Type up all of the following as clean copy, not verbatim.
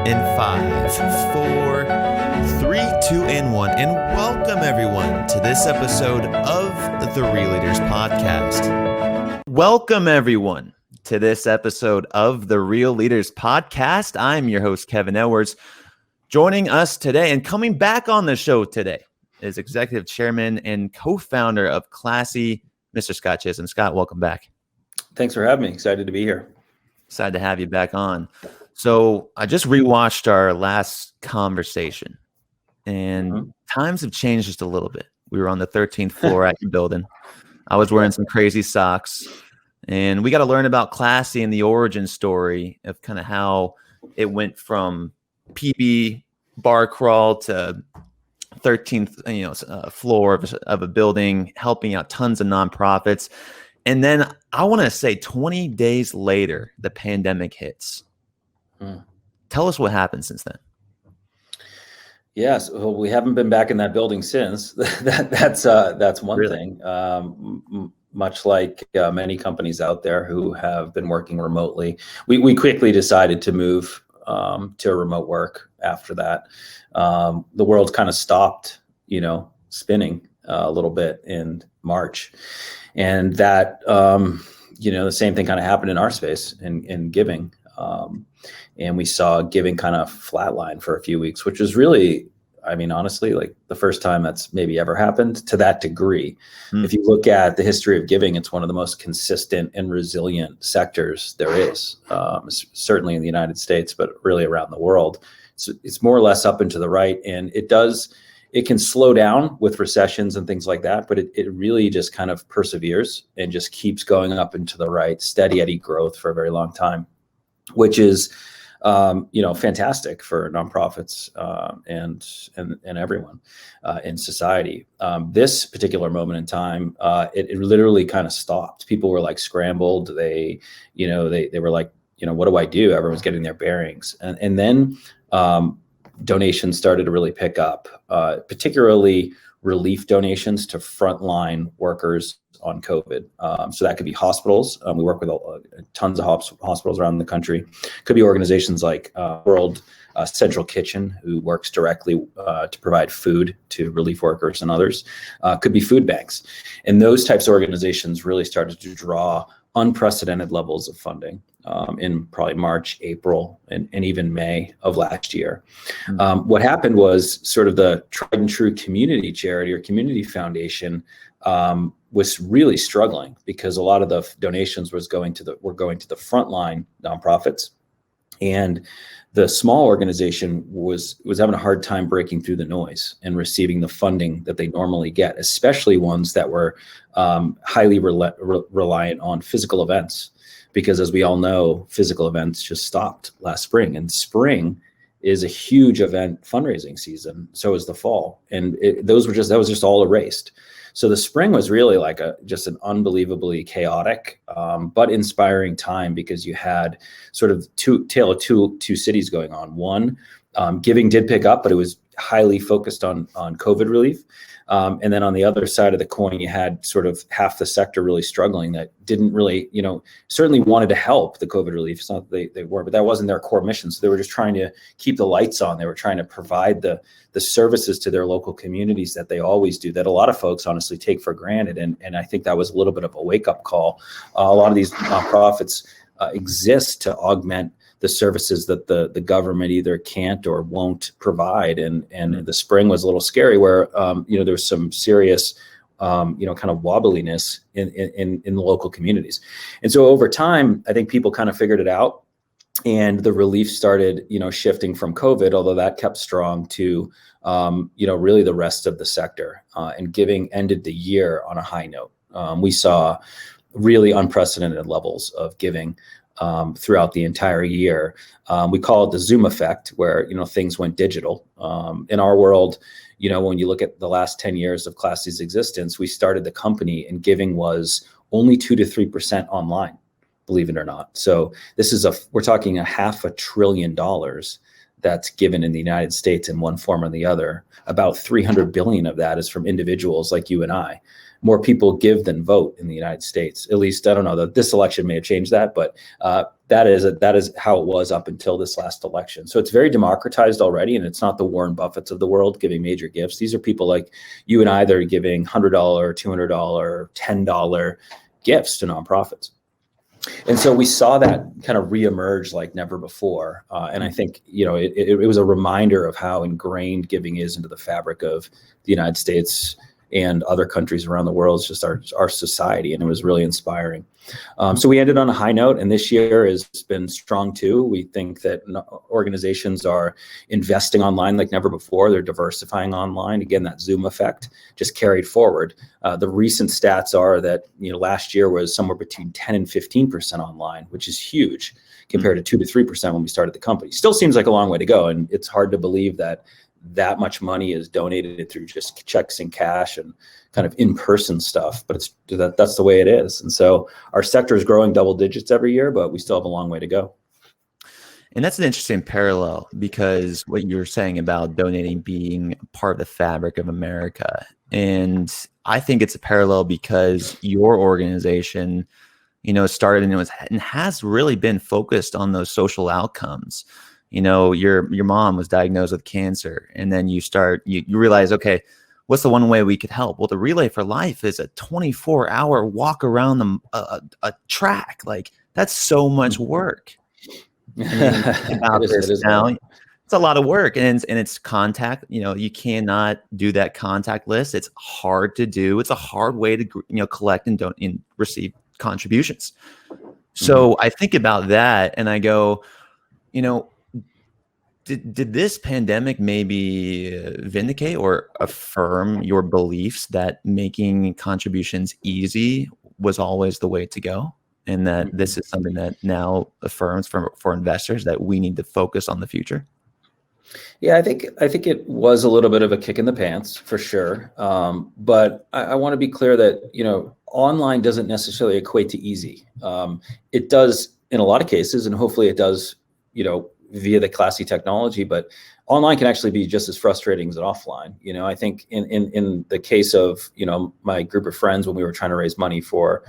In 5, 4, 3, 2, and 1. And welcome everyone to this episode of the Real Leaders Podcast. Welcome everyone to this episode of the Real Leaders Podcast. I'm your host, Kevin Edwards. Joining us today and coming back on the show today is Executive Chairman and co-founder of Classy, Mr. Scot Chisholm. Scott, welcome back. Thanks for having me. Excited to be here. Excited to have you back on. So I just rewatched our last conversation, and times have changed just a little bit. We were on the 13th floor at your building. I was wearing some crazy socks, and we got to learn about Classy and the origin story of kind of how it went from PB bar crawl to 13th floor of a building, helping out tons of nonprofits. And then I want to say 20 days later, the pandemic hits. Tell us what happened since then. Yes, well, we haven't been back in that building since. That's one thing. Much like many companies out there who have been working remotely, we quickly decided to move to remote work after that. The world kind of stopped, spinning a little bit in March, and that the same thing kind of happened in our space in giving. And we saw giving kind of flatline for a few weeks, which was really, honestly, like the first time that's maybe ever happened to that degree. If you look at the history of giving, it's one of the most consistent and resilient sectors there is, certainly in the United States, but really around the world. It's more or less up and to the right. And it can slow down with recessions and things like that, but it really just kind of perseveres and just keeps going up and to the right, steady Eddie growth for a very long time, which is fantastic for nonprofits and everyone in society. This particular moment in time, it literally kind of stopped. People were like scrambled. They were like, what do I do? Everyone's getting their bearings, and then donations started to really pick up, particularly relief donations to frontline workers on COVID. So that could be hospitals. We work with tons of hospitals around the country. Could be organizations like World Central Kitchen, who works directly to provide food to relief workers and others. Could be food banks. And those types of organizations really started to draw unprecedented levels of funding in probably March, April, and even May of last year. What happened was sort of the tried and true community charity or community foundation was really struggling because a lot of the donations were going to the frontline nonprofits, and the small organization was having a hard time breaking through the noise and receiving the funding that they normally get, especially ones that were highly reliant on physical events. Because as we all know, physical events just stopped last spring, and spring is a huge event fundraising season. So is the fall, and that was just all erased. So the spring was really like just an unbelievably chaotic, but inspiring time, because you had sort of tale of two cities going on. One, giving did pick up, but it was highly focused on COVID relief. And then on the other side of the coin, you had sort of half the sector really struggling that didn't really, certainly wanted to help the COVID relief. It's not that they were, but that wasn't their core mission. So they were just trying to keep the lights on. They were trying to provide the services to their local communities that they always do, that a lot of folks honestly take for granted. And I think that was a little bit of a wake-up call. A lot of these nonprofits exist to augment the services that the government either can't or won't provide. And the spring was a little scary where, there was some serious, kind of wobbliness in the local communities. And so over time, I think people kind of figured it out, and the relief started, shifting from COVID, although that kept strong, to, really the rest of the sector, and giving ended the year on a high note. We saw really unprecedented levels of giving throughout the entire year. We call it the Zoom effect, where, things went digital. In our world, when you look at the last 10 years of Classy's existence, we started the company and giving was only 2 to 3% online, believe it or not. So this is we're talking $500 billion that's given in the United States in one form or the other, about 300 billion of that is from individuals like you and I. More people give than vote in the United States. At least, I don't know, this election may have changed that, but that is how it was up until this last election. So it's very democratized already, and it's not the Warren Buffetts of the world giving major gifts. These are people like you and I that are giving $100, $200, $10 gifts to nonprofits. And so we saw that kind of reemerge like never before. And I think, it was a reminder of how ingrained giving is into the fabric of the United States and other countries around the world. It's just our society, and it was really inspiring. So we ended on a high note, and this year has been strong too. We think that organizations are investing online like never before. They're diversifying online. Again, that Zoom effect just carried forward. The recent stats are that last year was somewhere between 10 and 15% online, which is huge compared to 2 to 3% when we started the company. Still seems like a long way to go, and it's hard to believe that much money is donated through just checks and cash and kind of in-person stuff, but that's the way it is. And so our sector is growing double digits every year, but we still have a long way to go. And that's an interesting parallel, because what you're saying about donating being part of the fabric of America. And I think it's a parallel because your organization, started and has really been focused on those social outcomes. Your mom was diagnosed with cancer, and then you realize, okay, what's the one way we could help? Well, the Relay for Life is a 24-hour walk around a track. Like, that's so much work. About this now, it's a lot of work, and it's contact. You cannot do that contactless. It's hard to do. It's a hard way to collect and don't receive contributions. So I think about that, and I go, Did this pandemic maybe vindicate or affirm your beliefs that making contributions easy was always the way to go, and that this is something that now affirms for investors that we need to focus on the future? Yeah, I think it was a little bit of a kick in the pants for sure. But I want to be clear that, online doesn't necessarily equate to easy. It does in a lot of cases, and hopefully it does, via the classy technology, but online can actually be just as frustrating as offline. I think in the case of, my group of friends, when we were trying to raise money for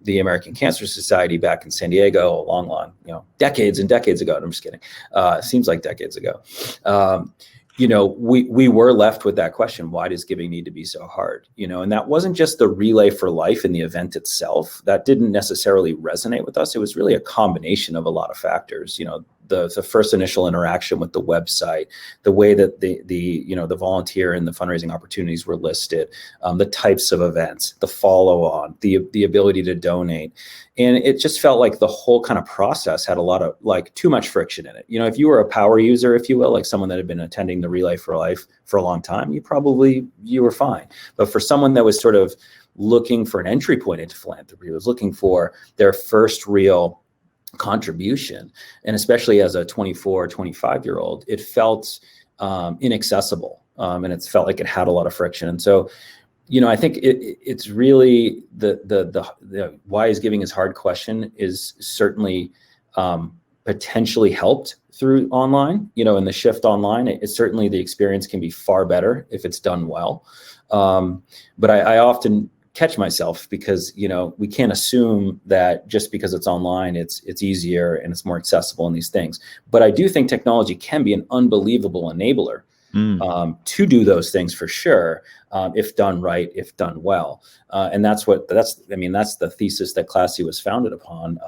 the American Cancer Society back in San Diego, a long, decades and decades ago. And I'm just kidding. Seems like decades ago. We were left with that question: why does giving need to be so hard? And that wasn't just the Relay for Life in the event itself. That didn't necessarily resonate with us. It was really a combination of a lot of factors. The first initial interaction with the website, the way that the volunteer and the fundraising opportunities were listed, the types of events, the follow-on, the ability to donate. And it just felt like the whole kind of process had a lot of too much friction in it. If you were a power user, if you will, like someone that had been attending the Relay for Life for a long time, you were fine. But for someone that was sort of looking for an entry point into philanthropy, was looking for their first real contribution, and especially as a 24, 25-year-old, it felt inaccessible, and it felt like it had a lot of friction. And so, I think it's really the why is giving is hard question is certainly potentially helped through online, in the shift online. It's certainly the experience can be far better if it's done well. But I often catch myself because, we can't assume that just because it's online, it's easier and it's more accessible in these things. But I do think technology can be an unbelievable enabler to do those things for sure, if done right, if done well. And that's the thesis that Classy was founded upon,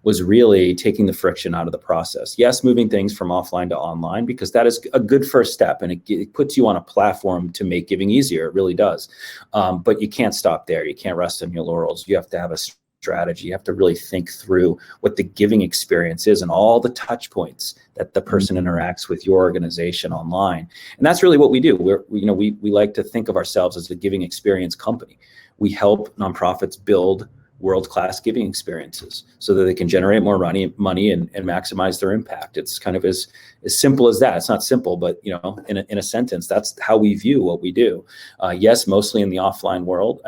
was really taking the friction out of the process. Yes, moving things from offline to online, because that is a good first step, and it puts you on a platform to make giving easier. It really does. But you can't stop there. You can't rest on your laurels. You have to have a strategy. You have to really think through what the giving experience is and all the touch points that the person interacts with your organization online. And that's really what we do. We like to think of ourselves as a giving experience company. We help nonprofits build world-class giving experiences so that they can generate more money and maximize their impact. It's kind of as simple as that. It's not simple, but in a sentence, that's how we view what we do. Yes, mostly in the online world,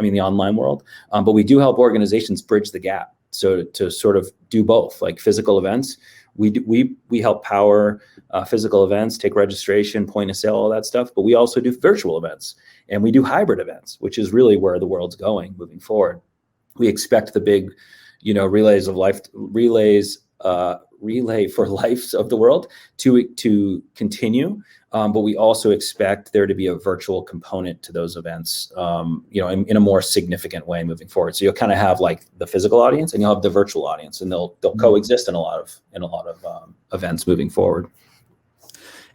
but we do help organizations bridge the gap. So to sort of do both, like physical events We help power physical events, take registration, point of sale, all that stuff, but we also do virtual events, and we do hybrid events, which is really where the world's going moving forward. We expect the big, relay for lives of the world to continue. But we also expect there to be a virtual component to those events, in a more significant way moving forward. So you'll kind of have like the physical audience, and you'll have the virtual audience, and they'll coexist in a lot of events moving forward.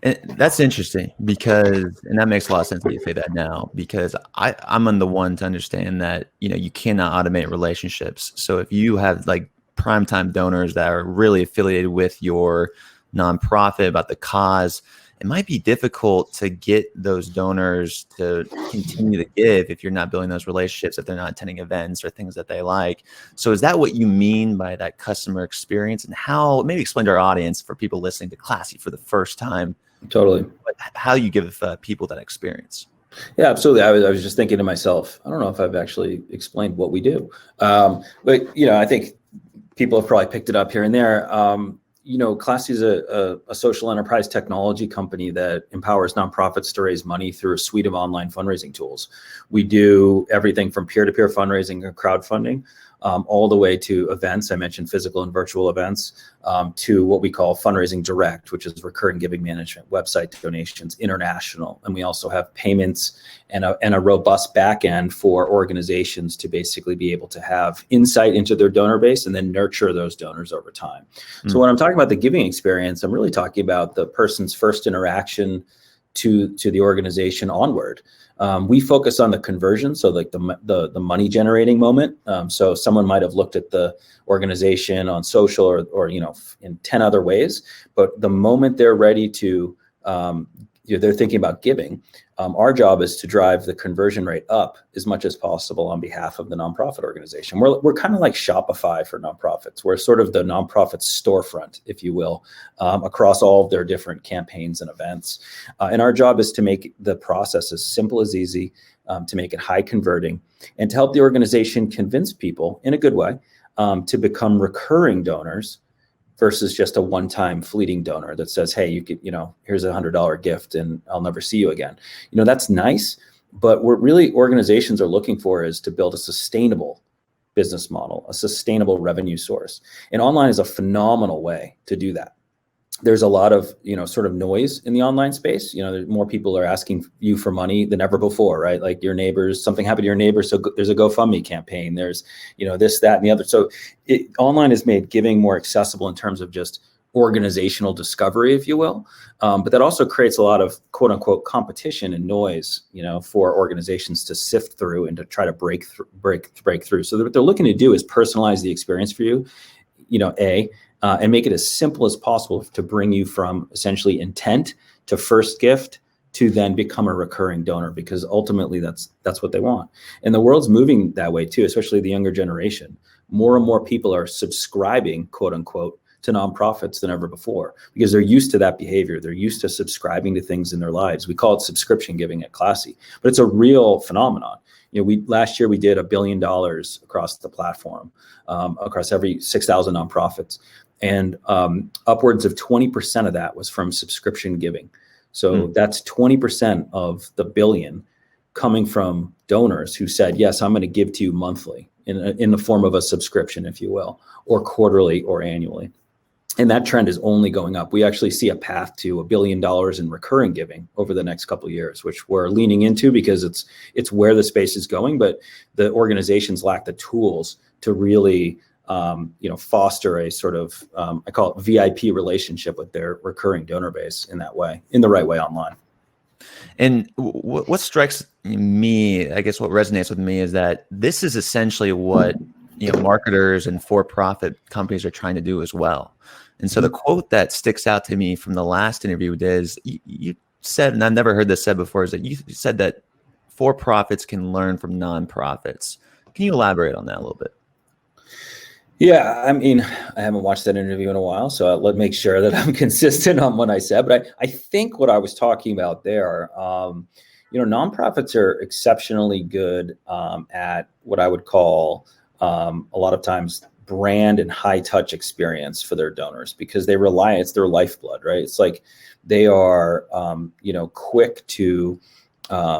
And that's interesting and that makes a lot of sense that you say that now, because I'm on the one to understand that, you cannot automate relationships. So if you have like primetime donors that are really affiliated with your nonprofit about the cause, it might be difficult to get those donors to continue to give if you're not building those relationships, if they're not attending events or things that they like. So is that what you mean by that customer experience, and how, maybe explain to our audience, for people listening to Classy for the first time, Totally, how you give people that experience? Yeah, absolutely. I was just thinking to myself, I don't know if I've actually explained what we do. But, I think people have probably picked it up here and there. Classy is a social enterprise technology company that empowers nonprofits to raise money through a suite of online fundraising tools. We do everything from peer-to-peer fundraising and crowdfunding, all the way to events. I mentioned physical and virtual events, to what we call fundraising direct, which is recurring giving management, website donations, international. And we also have payments and a robust back end for organizations to basically be able to have insight into their donor base and then nurture those donors over time. Mm-hmm. So when I'm talking about the giving experience, I'm really talking about the person's first interaction to the organization onward. We focus on the conversion, so like the money generating moment. So someone might have looked at the organization on social or in 10 other ways, but the moment they're ready to, they're thinking about giving, our job is to drive the conversion rate up as much as possible on behalf of the nonprofit organization. We're kind of like Shopify for nonprofits. We're sort of the nonprofit storefront, if you will, across all of their different campaigns and events. And our job is to make the process as simple as easy, to make it high converting, and to help the organization convince people in a good way to become recurring donors versus just a one-time fleeting donor that says, hey, you could, here's $100 gift and I'll never see you again. That's nice, but what really organizations are looking for is to build a sustainable business model, a sustainable revenue source. And online is a phenomenal way to do that. There's a lot of, sort of noise in the online space. More people are asking you for money than ever before, right? Like your neighbors, something happened to your neighbors, so there's a GoFundMe campaign. There's, this, that, and the other. So online has made giving more accessible in terms of just organizational discovery, if you will. But that also creates a lot of quote unquote competition and noise, for organizations to sift through and to try to break through. So what they're looking to do is personalize the experience for you, and make it as simple as possible to bring you from essentially intent to first gift to then become a recurring donor, because ultimately that's what they want. And the world's moving that way too, especially the younger generation. More and more people are subscribing, quote unquote, to nonprofits than ever before, because they're used to that behavior. They're used to subscribing to things in their lives. We call it subscription giving at Classy, but it's a real phenomenon. Last year we did $1 billion across the platform, across every 6,000 nonprofits. And upwards of 20% of that was from subscription giving. So that's 20% of the billion coming from donors who said, yes, I'm going to give to you monthly in the form of a subscription, if you will, or quarterly or annually. And that trend is only going up. We actually see a path to $1 billion in recurring giving over the next couple of years, which we're leaning into because it's where the space is going. But the organizations lack the tools to really foster a sort of, I call it VIP relationship with their recurring donor base in that way, in the right way online. And what strikes me, I guess what resonates with me, is that this is essentially what marketers and for-profit companies are trying to do as well. And so the quote that sticks out to me from the last interview is you said, and I've never heard this said before, is that you said that for-profits can learn from nonprofits. Can you elaborate on that a little bit? Yeah, I mean, I haven't watched that interview in a while, so let's make sure that I'm consistent on what I said. But I think what I was talking about there, nonprofits are exceptionally good at what I would call a lot of times brand and high touch experience for their donors, because it's their lifeblood, right? It's like they are, quick to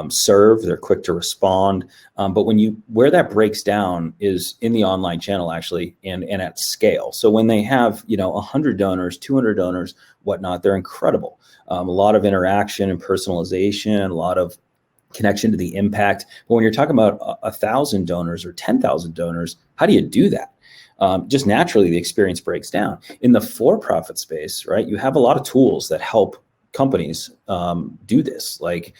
serve, they're quick to respond. But where that breaks down is in the online channel, actually, and at scale. So when they have, 100 donors, 200 donors, whatnot, they're incredible. A lot of interaction and personalization, a lot of connection to the impact. But when you're talking about 1,000 donors or 10,000 donors, how do you do that? Just naturally, the experience breaks down. In the for-profit space, right, you have a lot of tools that help companies do this, like,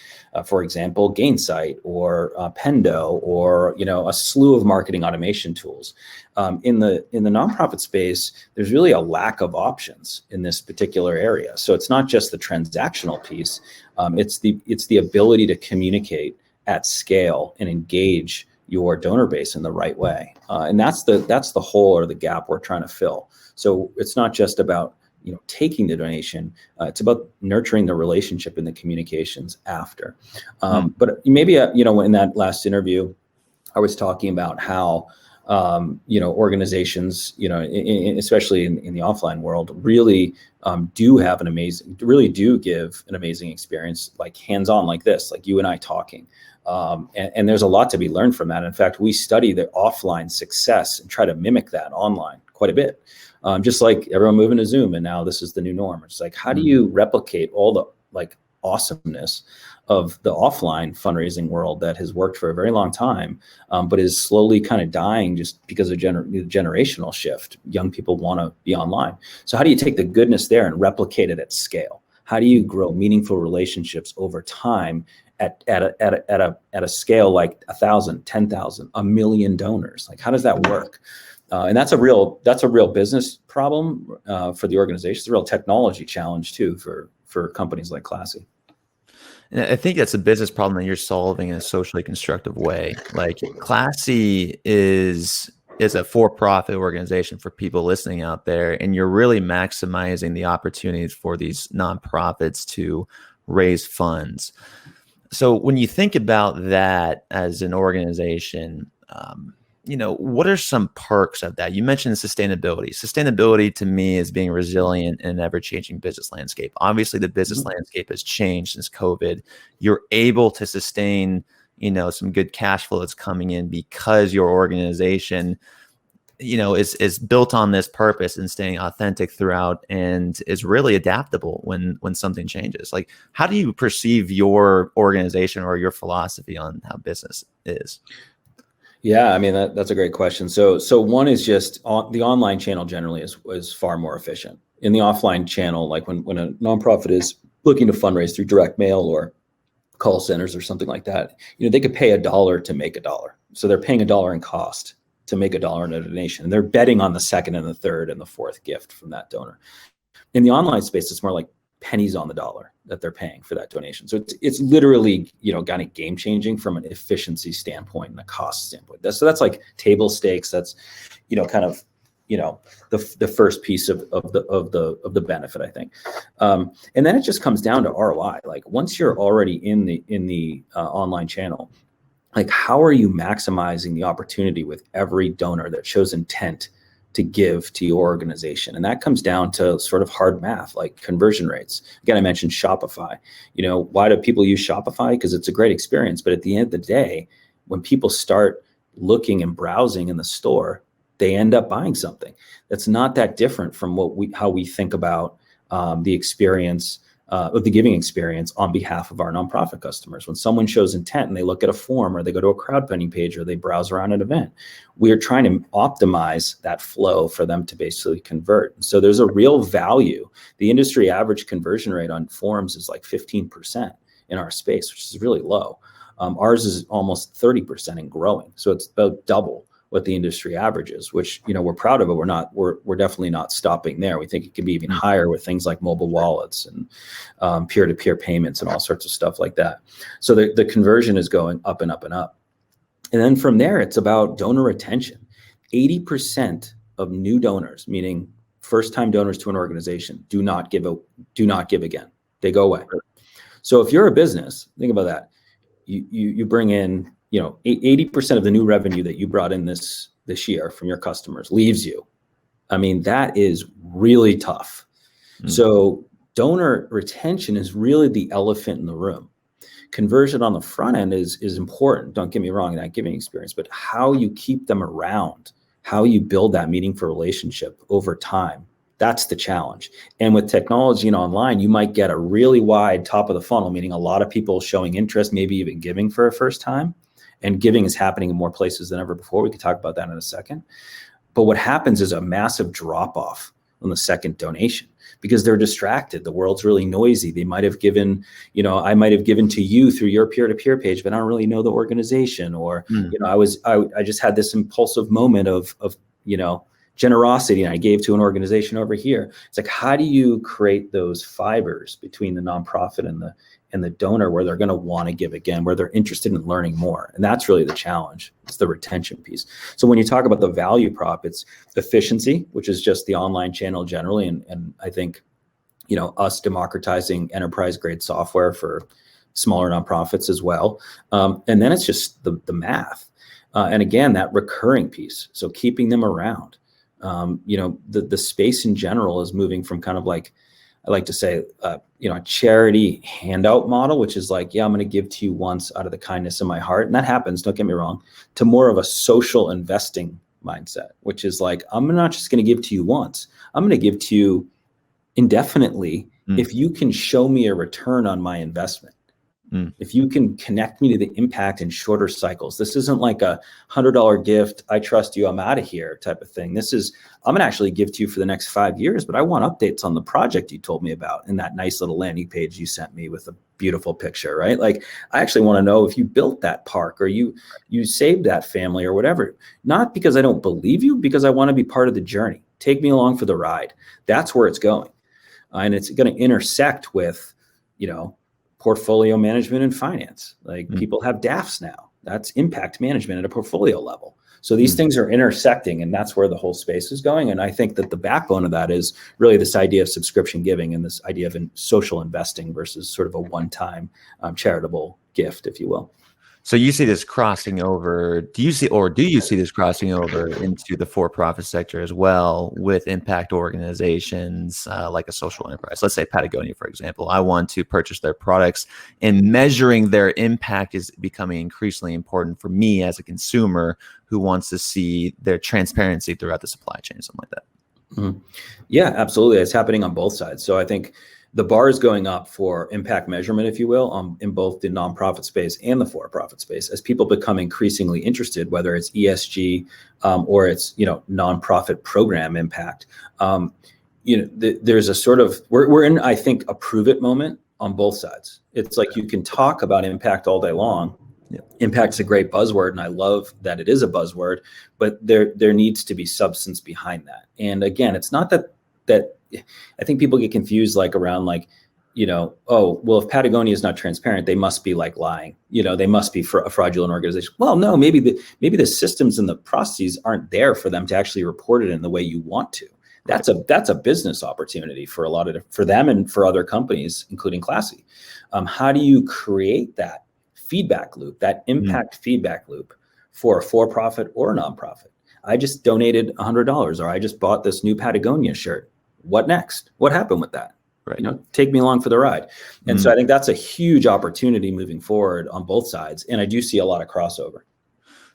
for example, Gainsight or Pendo, or a slew of marketing automation tools. In the nonprofit space, there's really a lack of options in this particular area. So it's not just the transactional piece; it's the ability to communicate at scale and engage your donor base in the right way, and that's the hole or the gap we're trying to fill. So it's not just about taking the donation, it's about nurturing the relationship and the communications after. But maybe in that last interview, I was talking about how organizations, especially in the offline world, really do give an amazing experience, like hands-on, like this, like you and I talking. And there's a lot to be learned from that. In fact, we study the offline success and try to mimic that online quite a bit. Just like everyone moving to Zoom, and now this is the new norm. It's like, how do you replicate all the awesomeness of the offline fundraising world that has worked for a very long time, but is slowly kind of dying just because of generational shift? Young people want to be online. So how do you take the goodness there and replicate it at scale? How do you grow meaningful relationships over time at a scale like 1,000, 10,000, 1 million donors? Like, how does that work? And that's a real business problem for the organization. It's a real technology challenge too for companies like Classy. And I think that's a business problem that you're solving in a socially constructive way. Like, Classy is a for-profit organization for people listening out there, and you're really maximizing the opportunities for these nonprofits to raise funds. So when you think about that as an organization, what are some perks of that? You mentioned sustainability. Sustainability to me is being resilient in an ever-changing business landscape. Obviously, the business landscape has changed since COVID. You're able to sustain, some good cash flow that's coming in because your organization, is built on this purpose and staying authentic throughout, and is really adaptable when something changes. Like, how do you perceive your organization or your philosophy on how business is? Yeah, I mean, that's a great question. So one is just the online channel generally is far more efficient. In the offline channel, like when a nonprofit is looking to fundraise through direct mail or call centers or something like that, they could pay $1 to make $1. So they're paying $1 in cost to make $1 in a donation, and they're betting on the second and the third and the fourth gift from that donor. In the online space, it's more like pennies on the dollar that they're paying for that donation. So it's literally, kind of game changing from an efficiency standpoint and a cost standpoint. So that's like table stakes. That's, kind of, the first piece of the benefit, I think. And then it just comes down to ROI. Like, once you're already in the online channel, like, how are you maximizing the opportunity with every donor that shows intent to give to your organization? And that comes down to sort of hard math, like conversion rates. Again, I mentioned Shopify. Why do people use Shopify? Because it's a great experience. But at the end of the day, when people start looking and browsing in the store, they end up buying something. That's not that different from how we think about the experience of the giving experience on behalf of our nonprofit customers. When someone shows intent and they look at a form, or they go to a crowdfunding page, or they browse around an event, we are trying to optimize that flow for them to basically convert. So there's a real value. The industry average conversion rate on forums is like 15% in our space, which is really low. Ours is almost 30% and growing. So it's about double what the industry average is, which, we're proud of, but we're definitely not stopping there. We think it can be even higher with things like mobile wallets and peer-to-peer payments and all sorts of stuff like that. So the conversion is going up and up and up. And then from there, it's about donor retention. 80% of new donors, meaning first-time donors to an organization, do not give again. They go away. So if you're a business, think about that. You bring in, 80% of the new revenue that you brought in this this year from your customers leaves you. I mean, that is really tough. So donor retention is really the elephant in the room. Conversion on the front end is important. Don't get me wrong in that giving experience, but how you keep them around, how you build that meaningful relationship over time, that's the challenge. And with technology and online, you might get a really wide top of the funnel, meaning a lot of people showing interest, maybe even giving for a first time. And giving is happening in more places than ever before. We can talk about that in a second. But what happens is a massive drop off on the second donation because they're distracted. The world's really noisy. They might have given, I might have given to you through your peer-to-peer page, but I don't really know the organization. Or, I just had this impulsive moment of generosity and I gave to an organization over here. It's like, how do you create those fibers between the nonprofit and the donor where they're going to want to give again, where they're interested in learning more? And that's really the challenge. It's the retention piece. So when you talk about the value prop, it's efficiency, which is just the online channel generally. And I think, us democratizing enterprise grade software for smaller nonprofits as well. And then it's just the math. And again, that recurring piece. So keeping them around. The space in general is moving from kind of like, I like to say, a charity handout model, which is like, I'm going to give to you once out of the kindness of my heart. And that happens, don't get me wrong, to more of a social investing mindset, which is like, I'm not just going to give to you once. I'm going to give to you indefinitely if you can show me a return on my investment. If you can connect me to the impact in shorter cycles. This isn't like a $100 gift, I trust you, I'm out of here type of thing. This is, I'm going to actually give to you for the next 5 years, but I want updates on the project you told me about in that nice little landing page you sent me with a beautiful picture, right? Like, I actually want to know if you built that park or you saved that family or whatever. Not because I don't believe you, because I want to be part of the journey. Take me along for the ride. That's where it's going. And it's going to intersect with, portfolio management and finance. Like people have DAFs now. That's impact management at a portfolio level. So these things are intersecting, and that's where the whole space is going. And I think that the backbone of that is really this idea of subscription giving and this idea of social investing versus sort of a one-time charitable gift, if you will. So you see this crossing over, do you see this crossing over into the for-profit sector as well with impact organizations like a social enterprise? Let's say Patagonia, for example. I want to purchase their products, and measuring their impact is becoming increasingly important for me as a consumer who wants to see their transparency throughout the supply chain, something like that. Yeah, absolutely. It's happening on both sides. So I think the bar is going up for impact measurement, if you will, in both the nonprofit space and the for-profit space, as people become increasingly interested, whether it's ESG or it's nonprofit program impact. There's a sort of we're in, I think, a prove it moment on both sides. It's like you can talk about impact all day long. Yeah. Impact's a great buzzword, and I love that it is a buzzword, but there needs to be substance behind that. And again, it's not that I think people get confused around if Patagonia is not transparent, they must be lying. They must be a fraudulent organization. Well, no, maybe the systems and the processes aren't there for them to actually report it in the way you want to. That's a business opportunity for for them and for other companies, including Classy. How do you create that feedback loop, that impact feedback loop for a for-profit or a nonprofit? I just donated $100, or I just bought this new Patagonia shirt. What next? What happened with that? Right. Take me along for the ride. And so I think that's a huge opportunity moving forward on both sides. And I do see a lot of crossover.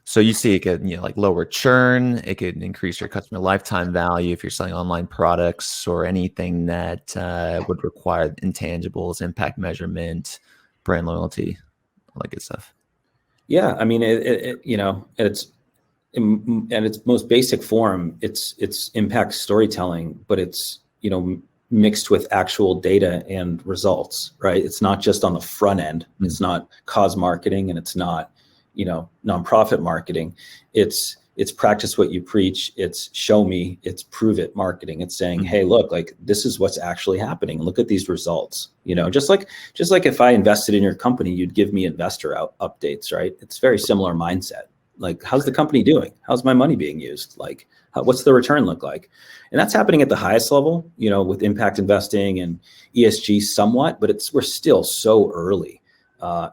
So you see it could, lower churn. It could increase your customer lifetime value if you're selling online products or anything that would require intangibles, impact measurement, brand loyalty, all that good stuff. Yeah. I mean, it's in its most basic form, it's impact storytelling, but it's, mixed with actual data and results, right? It's not just on the front end. It's not cause marketing, and it's not, nonprofit marketing. It's practice what you preach. It's show me, it's prove it marketing. It's saying, hey, look, this is what's actually happening. Look at these results. Just like if I invested in your company, you'd give me investor updates, right? It's very similar mindset. How's the company doing? How's my money being used? What's the return look like? And that's happening at the highest level, with impact investing and ESG somewhat, but we're still so early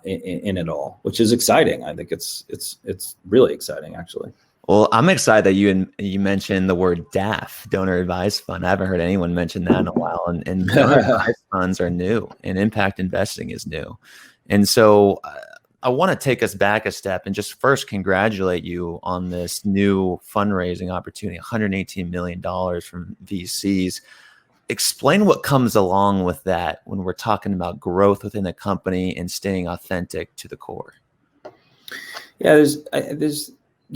in it all, which is exciting. I think it's really exciting, actually. Well, I'm excited that you mentioned the word DAF, donor advised fund. I haven't heard anyone mention that in a while. And donor advised funds are new, and impact investing is new. And so I want to take us back a step and just first congratulate you on this new fundraising opportunity, $118 million from VCs. Explain what comes along with that when we're talking about growth within a company and staying authentic to the core. Yeah, there's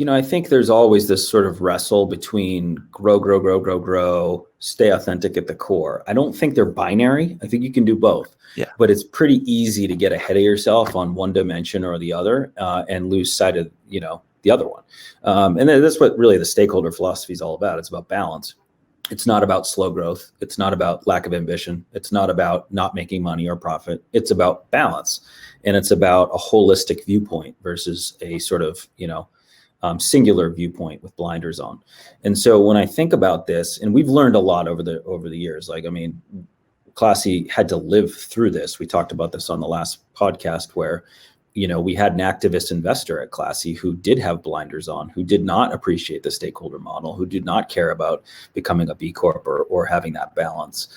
I think there's always this sort of wrestle between grow, stay authentic at the core. I don't think they're binary. I think you can do both. Yeah. But it's pretty easy to get ahead of yourself on one dimension or the other, and lose sight of the other one. And that's what really the stakeholder philosophy is all about. It's about balance. It's not about slow growth. It's not about lack of ambition. It's not about not making money or profit. It's about balance. And it's about a holistic viewpoint versus a sort of, singular viewpoint with blinders on. And so when I think about this, and we've learned a lot over the years, Classy had to live through this. We talked about this on the last podcast where, we had an activist investor at Classy who did have blinders on, who did not appreciate the stakeholder model, who did not care about becoming a B Corp or having that balance.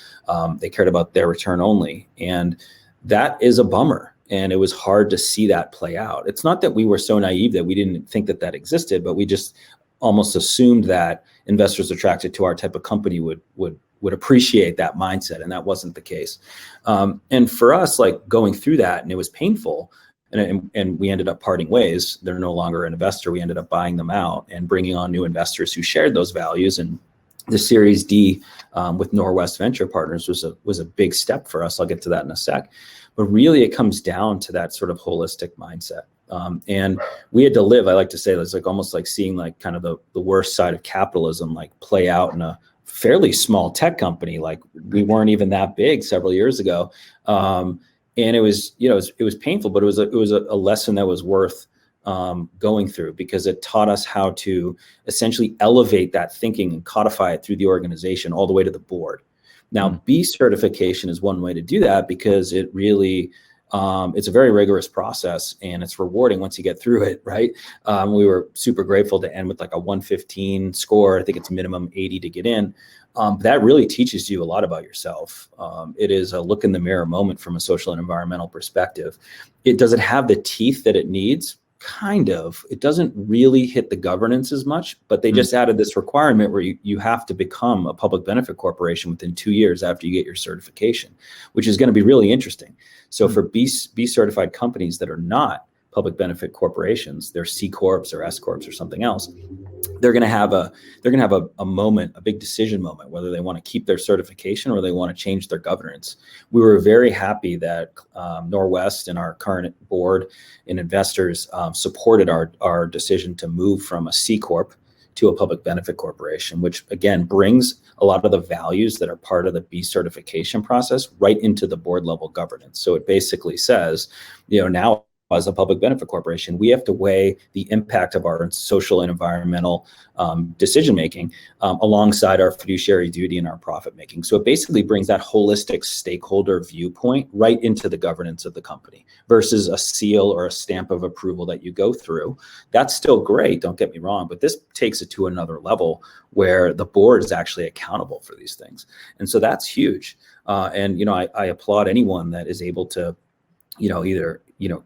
They cared about their return only. And that is a bummer. And it was hard to see that play out. It's not that we were so naive that we didn't think that existed, but we just almost assumed that investors attracted to our type of company would appreciate that mindset. And that wasn't the case. And for us, going through that, and it was painful, and we ended up parting ways. They're no longer an investor. We ended up buying them out and bringing on new investors who shared those values. And the Series D with Norwest Venture Partners was a big step for us. I'll get to that in a sec. But really, it comes down to that sort of holistic mindset. And we had to live, I like to say, it's almost like seeing kind of the worst side of capitalism play out in a fairly small tech company. We weren't even that big several years ago. And it was, it was painful, but it was a lesson that was worth going through, because it taught us how to essentially elevate that thinking and codify it through the organization all the way to the board. Now, B certification is one way to do that, because it really, it's a very rigorous process and it's rewarding once you get through it, right? We were super grateful to end with a 115 score. I think it's minimum 80 to get in. That really teaches you a lot about yourself. It is a look in the mirror moment from a social and environmental perspective. Does it have the teeth that it needs? Kind of. It doesn't really hit the governance as much, but they just added this requirement where you have to become a public benefit corporation within 2 years after you get your certification, which is going to be really interesting. So for B certified companies that are not public benefit corporations, they're C Corps or S Corps or something else, they're going to have a moment, a big decision moment, whether they want to keep their certification or they want to change their governance. We were very happy that Norwest and our current board and investors supported our decision to move from a C Corp to a public benefit corporation, which again brings a lot of the values that are part of the B certification process right into the board level governance. So it basically says, now as a public benefit corporation, we have to weigh the impact of our social and environmental decision-making alongside our fiduciary duty and our profit making. So it basically brings that holistic stakeholder viewpoint right into the governance of the company versus a seal or a stamp of approval that you go through. That's still great, don't get me wrong, but this takes it to another level where the board is actually accountable for these things. And so that's huge. And I applaud anyone that is able to either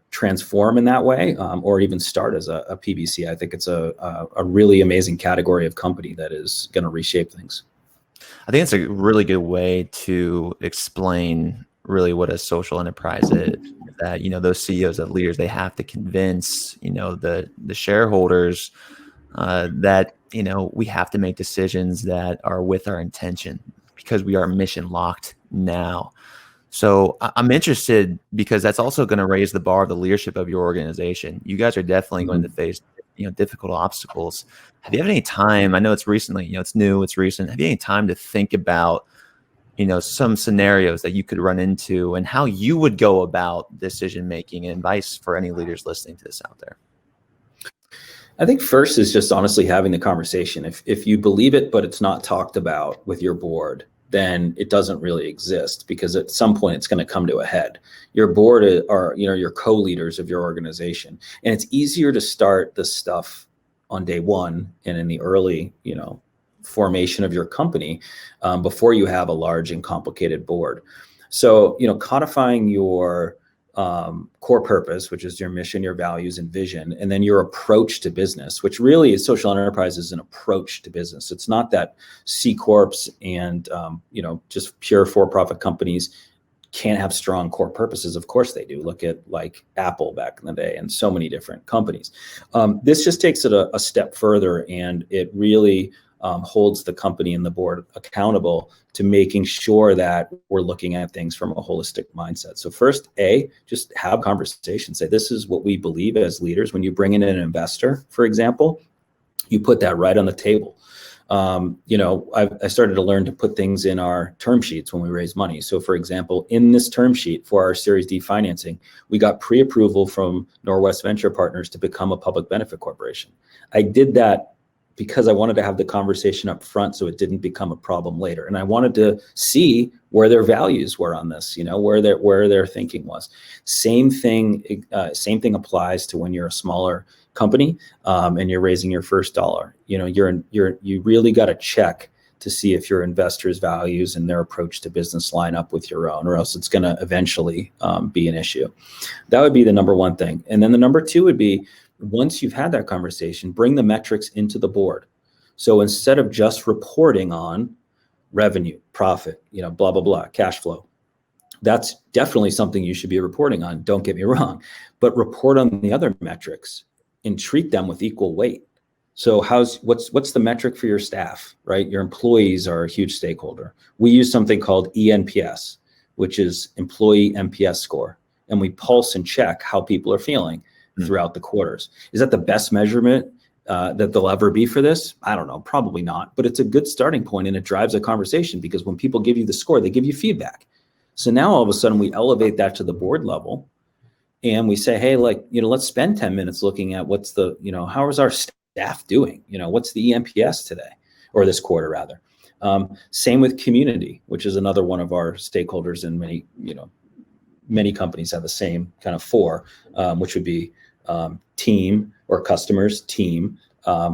transform in that way or even start as a PBC. I think it's a really amazing category of company that is going to reshape things. I think it's a really good way to explain really what a social enterprise is. That those CEOs and leaders, they have to convince the shareholders that we have to make decisions that are with our intention because we are mission locked now. So I'm interested because that's also going to raise the bar of the leadership of your organization. You guys are definitely going to face, difficult obstacles. Have you had any time? I know it's recently, it's new, it's recent. Have you had any time to think about, some scenarios that you could run into and how you would go about decision making and advice for any leaders listening to this out there? I think first is just honestly having the conversation. If you believe it, but it's not talked about with your board, then it doesn't really exist, because at some point it's going to come to a head. Your board are, your co-leaders of your organization. And it's easier to start this stuff on day one and in the early, formation of your company, before you have a large and complicated board. So, codifying your core purpose, which is your mission, your values and vision, and then your approach to business, which really is social enterprise is an approach to business. It's not that C corps and, just pure for-profit companies can't have strong core purposes. Of course they do. Look at like Apple back in the day and so many different companies. This just takes it a step further, and it really holds the company and the board accountable to making sure that we're looking at things from a holistic mindset. So first, just have conversations. Say, this is what we believe as leaders. When you bring in an investor, for example, you put that right on the table. I started to learn to put things in our term sheets when we raise money. So for example, in this term sheet for our Series D financing, we got pre-approval from Norwest Venture Partners to become a public benefit corporation. I did that because I wanted to have the conversation up front so it didn't become a problem later. And I wanted to see where their values were on this, where their thinking was. Same thing applies to when you're a smaller company and you're raising your first dollar. You really got to check to see if your investors' values and their approach to business line up with your own, or else it's going to eventually be an issue. That would be the number one thing. And then the number two would be, once you've had that conversation, bring the metrics into the board. So instead of just reporting on revenue, profit, blah, blah, blah, cash flow, that's definitely something you should be reporting on. Don't get me wrong, but report on the other metrics and treat them with equal weight. So what's the metric for your staff, right? Your employees are a huge stakeholder. We use something called ENPS, which is employee NPS score. And we pulse and check how people are feeling throughout the quarters. Is that the best measurement that there'll ever be for this? I don't know, probably not, but it's a good starting point, and it drives a conversation, because when people give you the score, they give you feedback. So now all of a sudden we elevate that to the board level, and we say, hey, let's spend 10 minutes looking at what's the, how is our staff doing? What's the ENPS today, or this quarter rather? Same with community, which is another one of our stakeholders, and many companies have the same kind of four, which would be team or customers, team,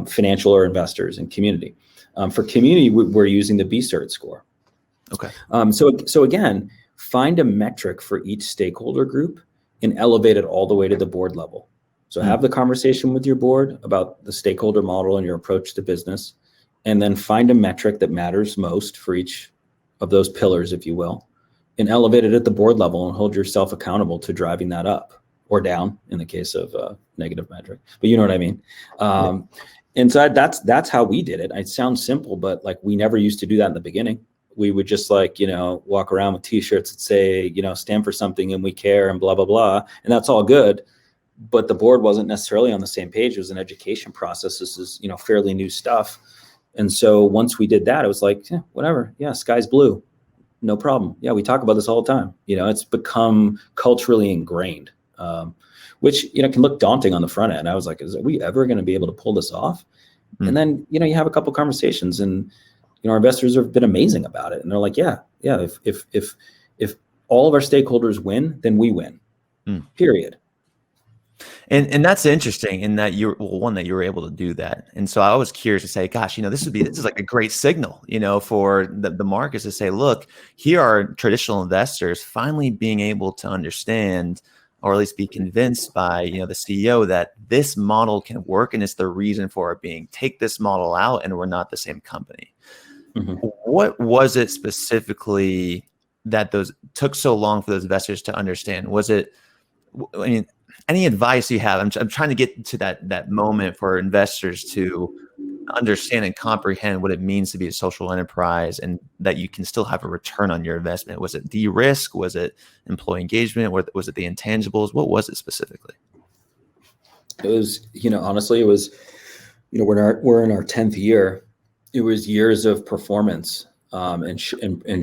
financial or investors, and community. For community, we're using the B-Cert score. Okay. So again, find a metric for each stakeholder group and elevate it all the way to the board level. So have the conversation with your board about the stakeholder model and your approach to business, and then find a metric that matters most for each of those pillars, if you will, and elevate it at the board level and hold yourself accountable to driving that up or down in the case of a negative metric. But you know what I mean? And so that's how we did it. It sounds simple, but we never used to do that in the beginning. We would just walk around with t-shirts that say, stand for something and we care and blah, blah, blah. And that's all good. But the board wasn't necessarily on the same page. It was an education process. This is, fairly new stuff. And so once we did that, it was whatever. Yeah, sky's blue. No problem. Yeah, we talk about this all the time. It's become culturally ingrained, which, can look daunting on the front end. I was like, are we ever going to be able to pull this off? And then, you have a couple conversations, and, our investors have been amazing about it. And they're like, yeah, if all of our stakeholders win, then we win, period. And that's interesting in that you were able to do that. And so I was curious to say, gosh, this is like a great signal, for the markets to say, look, here are traditional investors finally being able to understand, or at least be convinced by, the CEO that this model can work, and it's the reason for it being. Take this model out and we're not the same company. What was it specifically that those took so long for those investors to understand? Was it, any advice you have? I'm trying to get to that moment for investors to understand and comprehend what it means to be a social enterprise, and that you can still have a return on your investment. Was it de-risk? Was it employee engagement? Was it the intangibles? What was it specifically? It was, honestly, it was, we're in our 10th year. It was years of performance and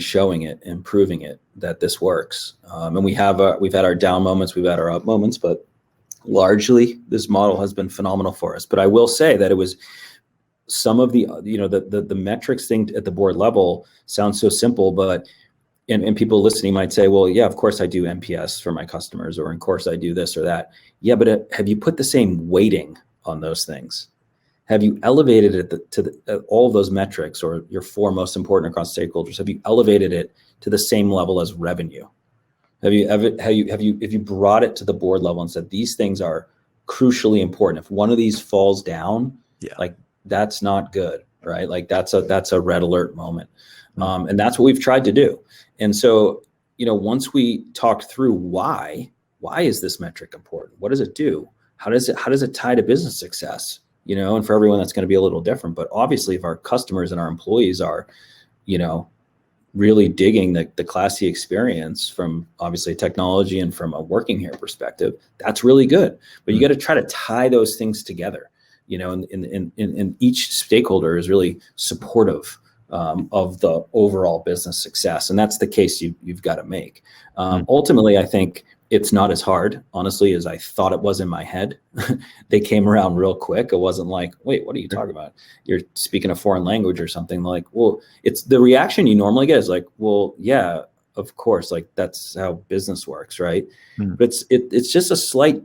showing it and proving it that this works. And we've had our down moments, we've had our up moments, but largely this model has been phenomenal for us. But I will say that it was some of the, the metrics thing at the board level sounds so simple, but and people listening might say, well, yeah, of course I do NPS for my customers, or of course I do this or that. Yeah, but have you put the same weighting on those things? Have you elevated it to all of those metrics, or your four most important across stakeholders? Have you elevated it to the same level as revenue? Have you brought it to the board level and said these things are crucially important? If one of these falls down, like that's not good, right? Like that's a red alert moment. And that's what we've tried to do. And so, once we talked through why is this metric important? What does it do? How does it tie to business success? And for everyone that's going to be a little different, but obviously if our customers and our employees are, really digging the Class C experience from obviously technology and from a working here perspective, that's really good. But you got to try to tie those things together, and each stakeholder is really supportive of the overall business success. And that's the case you've got to make. Ultimately, I think it's not as hard, honestly, as I thought it was in my head. They came around real quick. It wasn't like, wait, what are you talking about? You're speaking a foreign language or something. Like, well, it's the reaction you normally get is like, well, yeah, of course, like that's how business works, right? But it's just a slight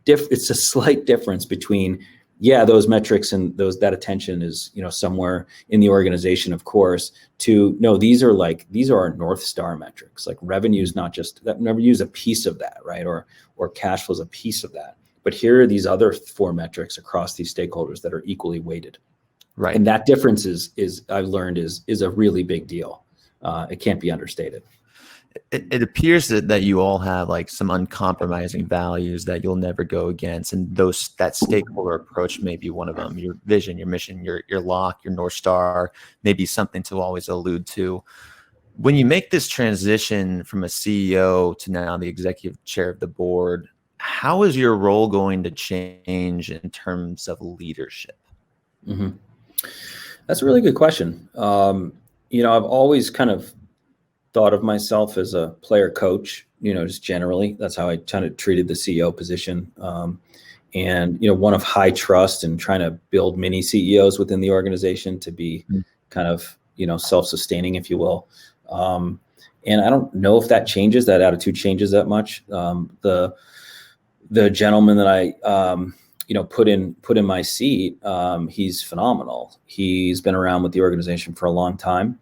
difference between, those metrics and that attention is, somewhere in the organization, of course, to no, these are our North Star metrics. Like revenue is not just that, revenue is a piece of that, right? Or cash flow is a piece of that. But here are these other four metrics across these stakeholders that are equally weighted. Right. And that difference is I've learned is a really big deal. It can't be understated. It appears that you all have like some uncompromising values that you'll never go against, and that stakeholder approach may be one of them. Your vision, your mission, your lock, your North Star, maybe something to always allude to. When you make this transition from a CEO to now the executive chair of the board, how is your role going to change in terms of leadership? Mm-hmm. That's a really good question. I've always kind of thought of myself as a player coach, just generally. That's how I kind of treated the CEO position. And one of high trust and trying to build mini CEOs within the organization to be kind of, self-sustaining, if you will. And I don't know if that attitude changes that much. The gentleman that I, put in my seat, he's phenomenal. He's been around with the organization for a long time.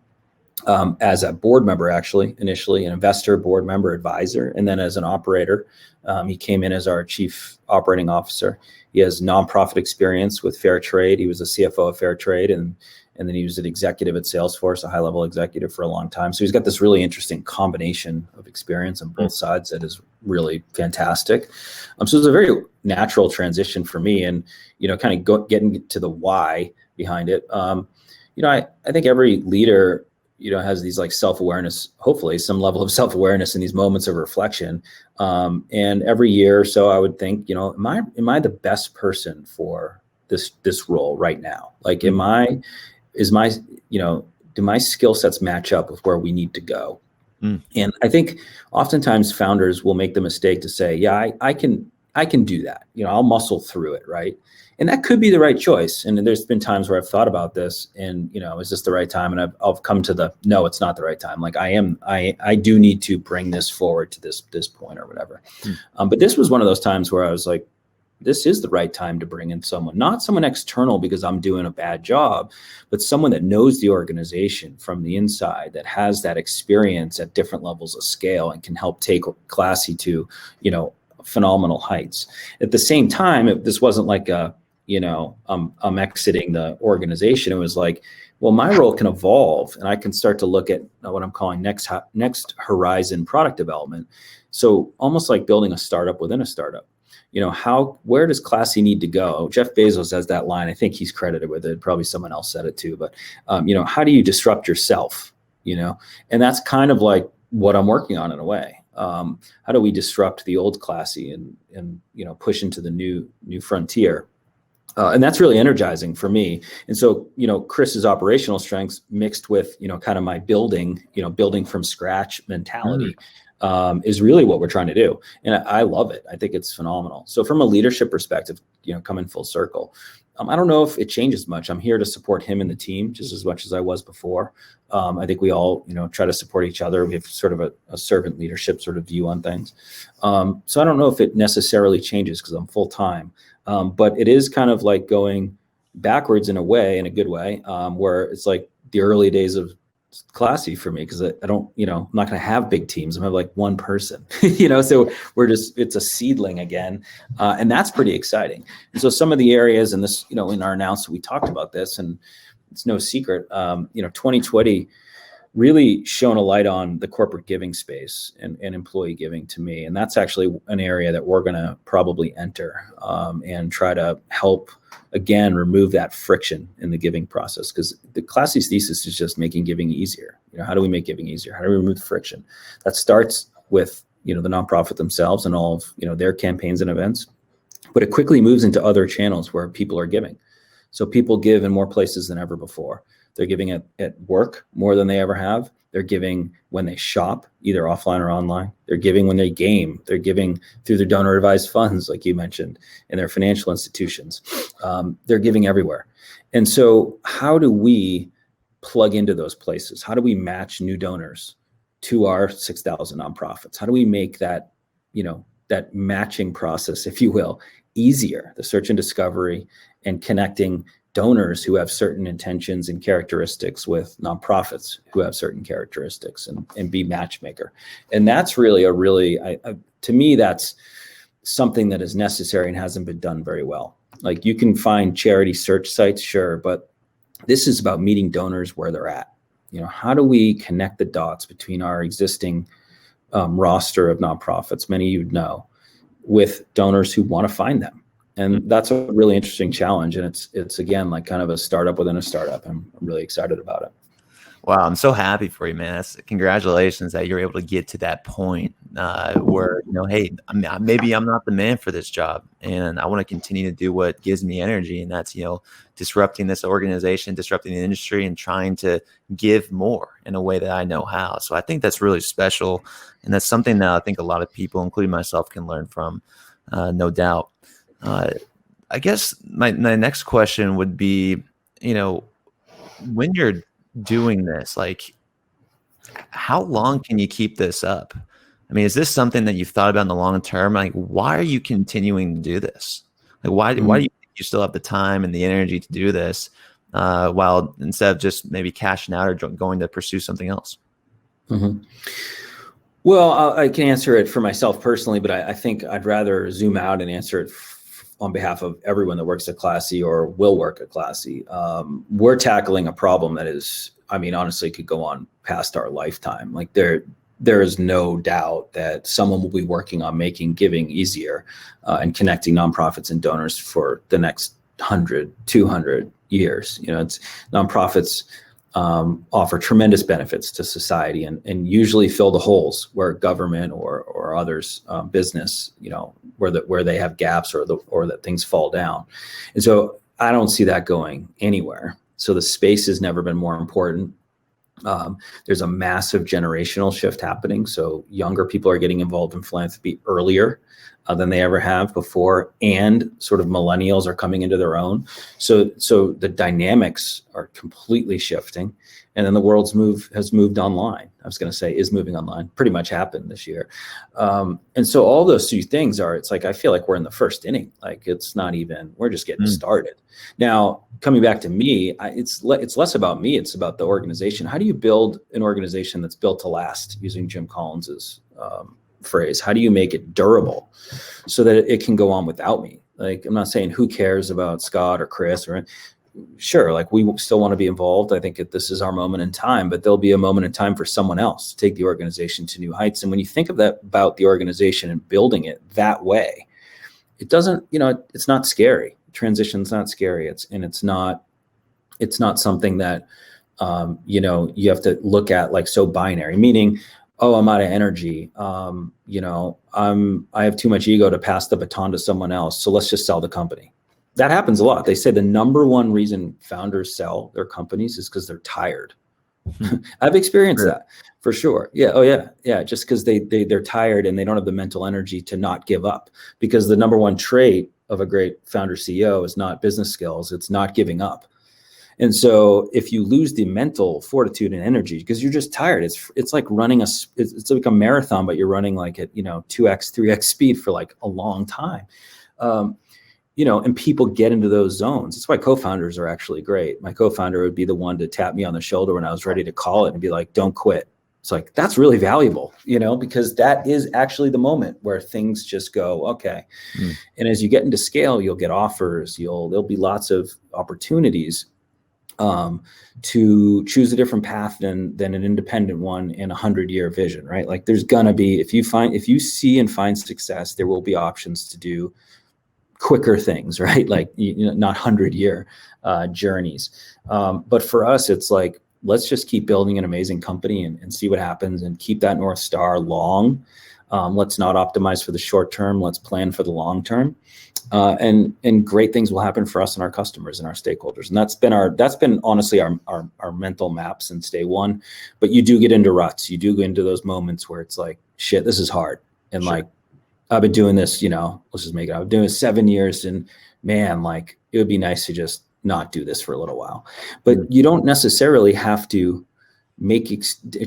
As a board member, actually, initially an investor, board member, advisor, and then as an operator. He came in as our chief operating officer. He has nonprofit experience with Fair Trade. He was a CFO of Fair Trade, and then he was an executive at Salesforce, a high-level executive for a long time. So he's got this really interesting combination of experience on both sides that is really fantastic. So it's a very natural transition for me, and kind of getting to the why behind it. I think every leader has these like self-awareness, hopefully some level of self-awareness in these moments of reflection. And every year or so I would think, am I the best person for this role right now? Like, do my skill sets match up with where we need to go? And I think oftentimes founders will make the mistake to say, I can do that. I'll muscle through it. Right. And that could be the right choice. And there's been times where I've thought about this and, is this the right time? And I've come to no, it's not the right time. Like I do need to bring this forward to this point or whatever. But this was one of those times where I was like, this is the right time to bring in someone, not someone external because I'm doing a bad job, but someone that knows the organization from the inside, that has that experience at different levels of scale and can help take Classy to, phenomenal heights. At the same time, this wasn't like I'm exiting the organization. It was like, well, my role can evolve and I can start to look at what I'm calling next horizon product development. So almost like building a startup within a startup. Where does Classy need to go? Jeff Bezos has that line. I think he's credited with it. Probably someone else said it too. But, how do you disrupt yourself? And that's kind of like what I'm working on in a way. How do we disrupt the old Classy and push into the new frontier? And that's really energizing for me. And so, Chris's operational strengths mixed with, kind of my building from scratch mentality is really what we're trying to do. And I love it. I think it's phenomenal. So from a leadership perspective, coming full circle, I don't know if it changes much. I'm here to support him and the team just as much as I was before. I think we all, try to support each other. We have sort of a servant leadership sort of view on things. So I don't know if it necessarily changes because I'm full time. But it is kind of like going, backwards in a way, in a good way, where it's like the early days of Classy for me, because I don't, I'm not going to have big teams. I'm going to have like one person, so it's a seedling again. And that's pretty exciting. And so some of the areas in this, in our announcement, we talked about this, and it's no secret, 2020 really shone a light on the corporate giving space and employee giving to me. And that's actually an area that we're going to probably enter and try to help, again, remove that friction in the giving process. Because the Classy's thesis is just making giving easier. How do we make giving easier? How do we remove the friction? That starts with, the nonprofit themselves and all of, their campaigns and events. But it quickly moves into other channels where people are giving. So people give in more places than ever before. They're giving at work more than they ever have. They're giving when they shop, either offline or online. They're giving when they game. They're giving through their donor advised funds, like you mentioned, in their financial institutions. They're giving everywhere. And so how do we plug into those places? How do we match new donors to our 6,000 nonprofits? How do we make that, that matching process, if you will, easier, the search and discovery and connecting donors who have certain intentions and characteristics with nonprofits who have certain characteristics, and be matchmaker. And that's really to me, that's something that is necessary and hasn't been done very well. Like, you can find charity search sites, sure, but this is about meeting donors where they're at. How do we connect the dots between our existing roster of nonprofits, many you'd know, with donors who want to find them? And that's a really interesting challenge. And it's again, like kind of a startup within a startup. I'm really excited about it. Wow, I'm so happy for you, man. Congratulations that you're able to get to that point where, hey, maybe I'm not the man for this job, and I want to continue to do what gives me energy, and that's, disrupting this organization, disrupting the industry, and trying to give more in a way that I know how. So I think that's really special, and that's something that I think a lot of people, including myself, can learn from, no doubt. I guess my next question would be, when you're doing this, like, how long can you keep this up? I mean, is this something that you've thought about in the long term? Like, why are you continuing to do this? Like, why do you think you still have the time and the energy to do this, while instead of just maybe cashing out or going to pursue something else? Mm-hmm. Well, I can answer it for myself personally, but I think I'd rather zoom out and answer it on behalf of everyone that works at Classy or will work at Classy. We're tackling a problem that is, honestly, could go on past our lifetime. Like, there is no doubt that someone will be working on making giving easier and connecting nonprofits and donors for the next 100, 200 years. It's nonprofits offer tremendous benefits to society and usually fill the holes where government or others, business, where they have gaps or that things fall down. And so I don't see that going anywhere. So the space has never been more important. There's a massive generational shift happening. So younger people are getting involved in philanthropy earlier than they ever have before, and sort of millennials are coming into their own. So the dynamics are completely shifting, and then the world's has moved online. I was going to say is moving online. Pretty much happened this year, and so all those two things are. It's like I feel like we're in the first inning. Like, it's not even. We're just getting started. Now, coming back to me, it's less about me. It's about the organization. How do you build an organization that's built to last? Using Jim Collins's phrase, how do you make it durable so that it can go on without me? Like, I'm not saying who cares about Scott or Chris or sure, like, we still want to be involved. I think that this is our moment in time, but there'll be a moment in time for someone else to take the organization to new heights. And when you think of that about the organization and building it that way, it doesn't, it's not scary. Transition's not scary. It's not something that, you have to look at like so binary, meaning, oh, I'm out of energy. I have too much ego to pass the baton to someone else. So let's just sell the company. That happens a lot. They say the number one reason founders sell their companies is because they're tired. I've experienced that for sure. Yeah. Oh yeah. Yeah. Just because they're tired and they don't have the mental energy to not give up, because the number one trait of a great founder CEO is not business skills. It's not giving up. And so if you lose the mental fortitude and energy because you're just tired, it's like running it's like a marathon, but you're running like at 2x, 3x speed for like a long time. and people get into those zones. That's why co-founders are actually great. My co-founder would be the one to tap me on the shoulder when I was ready to call it and be like, don't quit. It's like, that's really valuable, because that is actually the moment where things just go, okay. And as you get into scale, you'll get offers, there'll be lots of opportunities to choose a different path than an independent one in 100-year vision, right? Like there's gonna be, if you see and find success, there will be options to do quicker things, right? Like, not 100-year journeys. But for us, it's like, let's just keep building an amazing company and see what happens and keep that North Star long. Let's not optimize for the short term. Let's plan for the long term. And great things will happen for us and our customers and our stakeholders. And that's been honestly our mental map since day one. But you do get into ruts. You do go into those moments where it's like, shit, this is hard. And like, I've been doing this, let's just make it, I've been doing it 7 years, and man, like it would be nice to just not do this for a little while. But you don't necessarily have to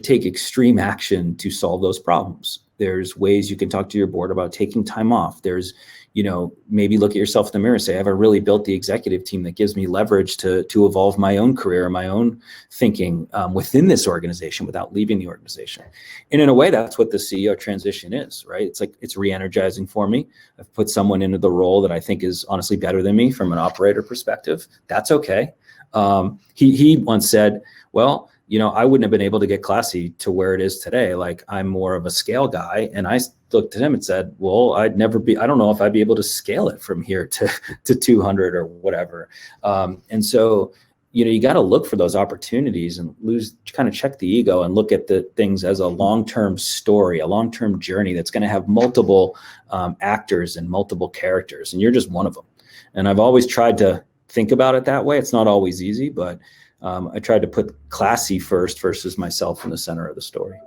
take extreme action to solve those problems. There's ways you can talk to your board about taking time off. There's, maybe look at yourself in the mirror and say, have I really built the executive team that gives me leverage to evolve my own career, my own thinking within this organization without leaving the organization? And in a way, that's what the CEO transition is, right? It's like, it's re-energizing for me. I've put someone into the role that I think is honestly better than me from an operator perspective. That's okay. He once said, well, I wouldn't have been able to get Classy to where it is today. Like, I'm more of a scale guy. And I looked at him and said, well, I don't know if I'd be able to scale it from here to 200 or whatever. And so, you got to look for those opportunities and kind of check the ego and look at the things as a long-term story, a long-term journey that's going to have multiple actors and multiple characters. And you're just one of them. And I've always tried to think about it that way. It's not always easy, but I tried to put Classy first versus myself in the center of the story.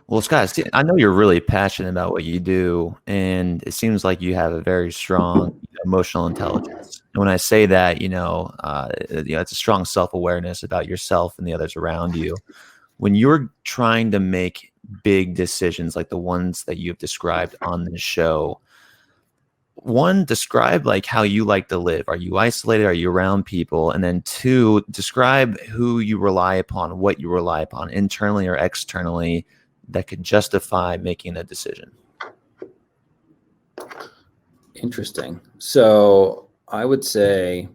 Well, Scott, I know you're really passionate about what you do, and it seems like you have a very strong emotional intelligence. And when I say that, it's a strong self-awareness about yourself and the others around you. When you're trying to make big decisions like the ones that you've described on this show, one, describe like how you like to live. Are you isolated? Are you around people? And then two, describe who you rely upon, what you rely upon internally or externally that could justify making a decision. Interesting. So I would say,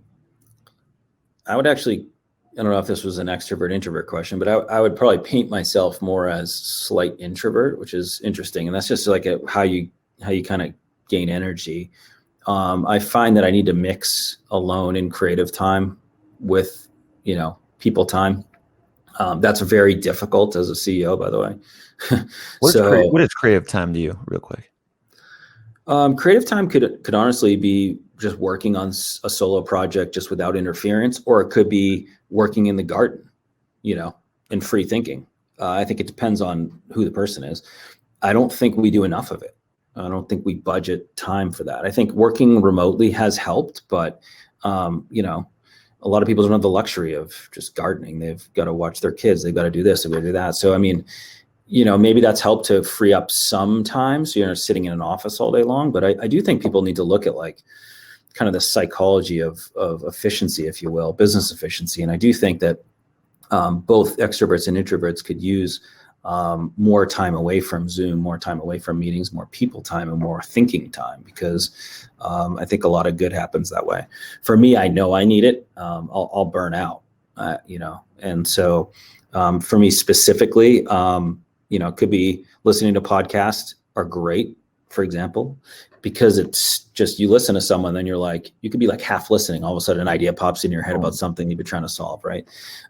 I don't know if this was an extrovert introvert question, but I would probably paint myself more as slight introvert, which is interesting. And that's just like how you kind of gain energy. I find that I need to mix alone and creative time with, people time. That's very difficult as a CEO, by the way. What is creative time to you, real quick? Creative time could honestly be just working on a solo project just without interference, or it could be working in the garden, and free thinking. I think it depends on who the person is. I don't think we do enough of it. I don't think we budget time for that. I think working remotely has helped, but a lot of people don't have the luxury of just gardening. They've got to watch their kids. They've got to do this. They've got to do that. So, I mean, maybe that's helped to free up some time. So you're not sitting in an office all day long. But I do think people need to look at like kind of the psychology of efficiency, if you will, business efficiency. And I do think that both extroverts and introverts could use more time away from Zoom, more time away from meetings, more people time, and more thinking time, because I think a lot of good happens that way. For me, I know I need it. I'll burn out, and so for me specifically, it could be listening to podcasts are great, for example, because it's just, you listen to someone, then you could be like half listening. All of a sudden an idea pops in your head about something you've been trying to solve. Right.